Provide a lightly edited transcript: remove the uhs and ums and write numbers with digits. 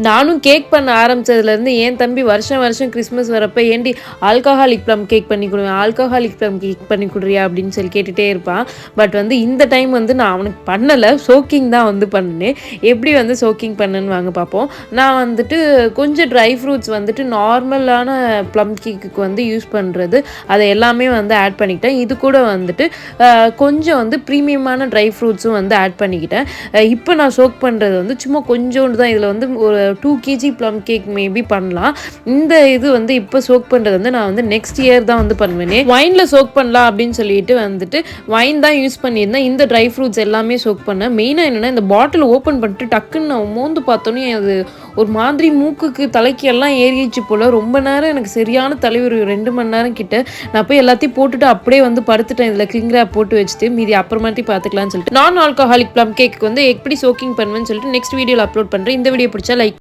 நானும் கேக் பண்ண ஆரம்பிச்சதுலேருந்து என் தம்பி வருஷம் வருஷம் கிறிஸ்மஸ் வரப்போ ஏண்டி ஆல்கஹாலிக் ப்ளம் கேக் பண்ணி கொடுவேன், ஆல்கஹாலிக் ப்ளம் கேக் பண்ணி கொடுறியா அப்படின்னு சொல்லி கேட்டுகிட்டே இருப்பான். பட் வந்து இந்த டைம் வந்து நான் அவனுக்கு பண்ணலை, சோக்கிங் தான் வந்து பண்ணினேன். எப்படி வந்து சோக்கிங் பண்ணேன்னு வாங்க பார்ப்போம். நான் வந்துட்டு கொஞ்சம் ட்ரை ஃப்ரூட்ஸ் வந்துட்டு நார்மலான ப்ளம் கேக்குக்கு வந்து யூஸ் பண்ணுறது அதை எல்லாமே வந்து ஆட் பண்ணிக்கிட்டேன். இது கூட வந்துட்டு கொஞ்சம் வந்து ப்ரீமியமான ட்ரை ஃப்ரூட்ஸும் வந்து ஆட் பண்ணிக்கிட்டேன். இப்போ நான் சோக் பண்ணுறது வந்து சும்மா கொஞ்சோண்டு தான். இதில் வந்து ஒரு 2 kg ப்ளம் கேக் மேபி பண்ணலாம். இந்த இது வந்து இப்போ சோக் பண்ணுறது வந்து நான் வந்து நெக்ஸ்ட் இயர் தான் வந்து பண்ணுவேனே. வைனில் சோக் பண்ணலாம் அப்படின்னு சொல்லிட்டு வந்துட்டு வைன் தான் யூஸ் பண்ணியிருந்தேன். இந்த ட்ரை ஃப்ரூட்ஸ் எல்லாமே சோக் பண்ணேன். மெயினாக என்னென்னா இந்த பாட்டில் ஓப்பன் பண்ணிட்டு டக்குன்னு நான் மோந்து பார்த்தோன்னே அது ஒரு மாதிரி மூக்குக்கு தலைக்கு எல்லாம் ஏறிச்சு போல். ரொம்ப நேரம் எனக்கு சரியான தலைவர் 2 மணி நேரம் கிட்ட நான் போய் எல்லாத்தையும் போட்டுட்டு அப்படியே வந்து படுத்துட்டேன். இதில் கிளிங் ரேப் போட்டு வச்சுட்டு மீதி அப்புறமாட்டி பார்த்துக்கலாம்னு சொல்லிட்டு நான் ஆல்கஹாலிக் ப்ளம் கேக்கு வந்து எப்படி சோக்கிங் பண்ணுவேன்னு சொல்லிட்டு நெக்ஸ்ட் வீடியோவில் அப்லோட் பண்ணுறேன். இந்த வீடியோ பிடிச்சா லைக்